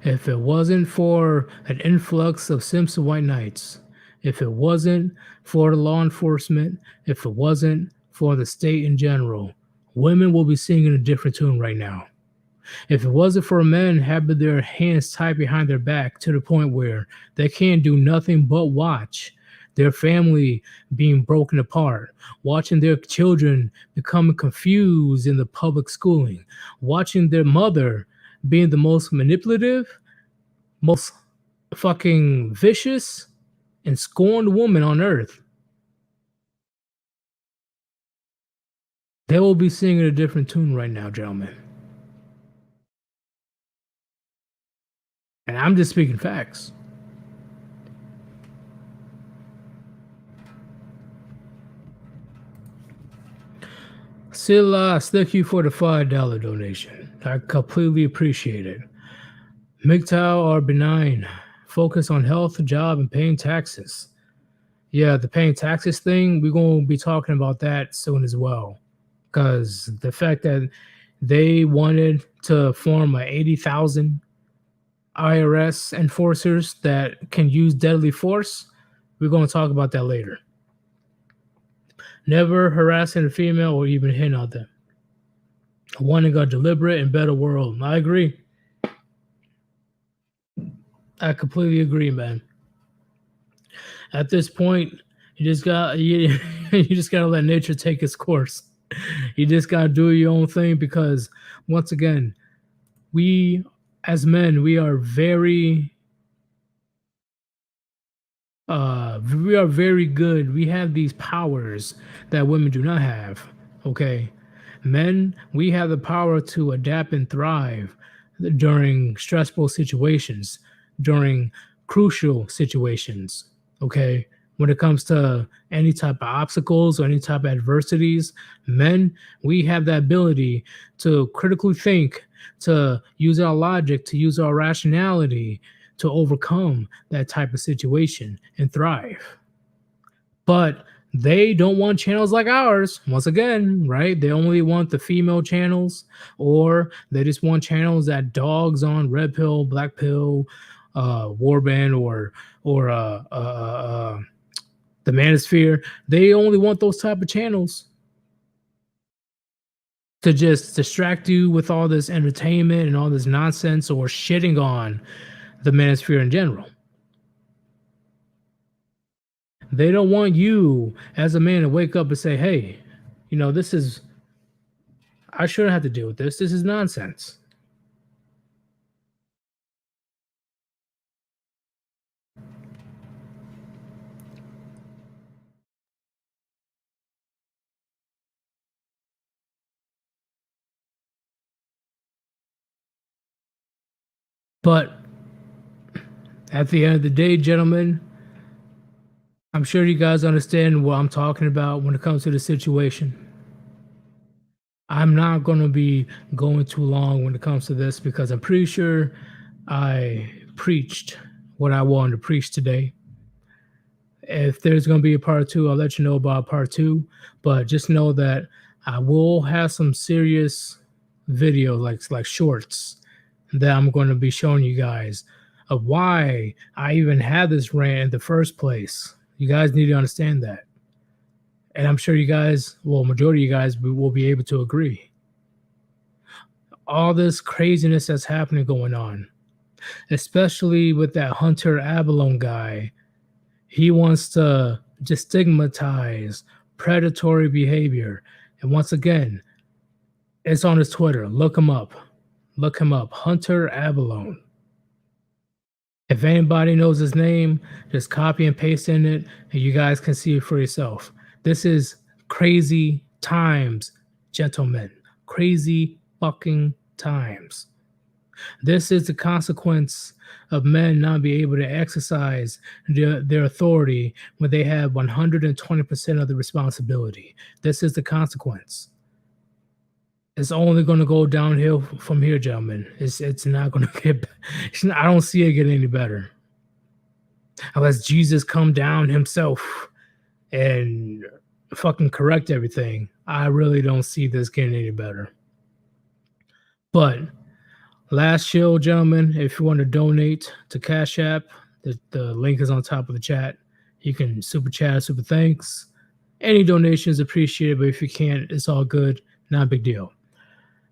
If it wasn't for an influx of Simpson white knights, if it wasn't for the law enforcement, if it wasn't for the state in general, women will be singing a different tune right now. If it wasn't for men having their hands tied behind their back to the point where they can't do nothing but watch their family being broken apart, watching their children becoming confused in the public schooling, watching their mother being the most manipulative, most fucking vicious, and scorned woman on earth, they will be singing a different tune right now, gentlemen. And I'm just speaking facts. Silas, thank you for the $5 donation. I completely appreciate it. MGTOW are benign. Focus on health, job, and paying taxes. Yeah, the paying taxes thing, we're going to be talking about that soon as well. Because the fact that they wanted to form a 80,000 IRS enforcers that can use deadly force, we're going to talk about that later. Never harassing a female or even hitting on them. Wanting a deliberate and better world. I agree. I completely agree, man. At this point, you just got you just gotta let nature take its course. You just gotta do your own thing because once again, we as men, we are very good. We have these powers that women do not have. Okay. Men, we have the power to adapt and thrive during stressful situations, during crucial situations. Okay. When it comes to any type of obstacles or any type of adversities, men, we have the ability to critically think, to use our logic, to use our rationality to overcome that type of situation and thrive. But they don't want channels like ours. Once again, right? They only want the female channels, or they just want channels that dogs on red pill, black pill, warband, or the manosphere. They only want those type of channels to just distract you with all this entertainment and all this nonsense or shitting on the manosphere in general. They don't want you as a man to wake up and say, "Hey, this is I shouldn't have to deal with this. This is nonsense." But at the end of the day, gentlemen, I'm sure you guys understand what I'm talking about when it comes to the situation. I'm not going to be going too long when it comes to this because I'm pretty sure I preached what I wanted to preach today. If there's going to be a part two, I'll let you know about part two. But just know that I will have some serious video, like shorts, that I'm going to be showing you guys of why I even had this rant in the first place. You guys need to understand that. And I'm sure you guys, well, majority of you guys will be able to agree. All this craziness that's happening going on, especially with that Hunter Abalone guy. He wants to just stigmatize predatory behavior. And once again, it's on his Twitter. Look him up. Look him up. Hunter Abalone. If anybody knows his name, just copy and paste in it, and you guys can see it for yourself. This is crazy times, gentlemen. Crazy fucking times. This is the consequence of men not being able to exercise their authority when they have 120% of the responsibility. This is the consequence. It's only going to go downhill from here, gentlemen. It's not going to get. I don't see it getting any better unless Jesus come down himself and fucking correct everything. I really don't see this getting any better. But last show, gentlemen, if you want to donate to Cash App, the link is on top of the chat. You can super chat, super thanks. Any donation is appreciated, but if you can't, it's all good. Not a big deal.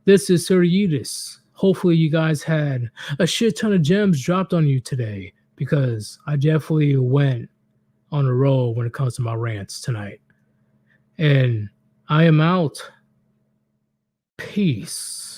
This is Sir Yeetus. Hopefully you guys had a shit ton of gems dropped on you today because I definitely went on a roll when it comes to my rants tonight. And I am out. Peace.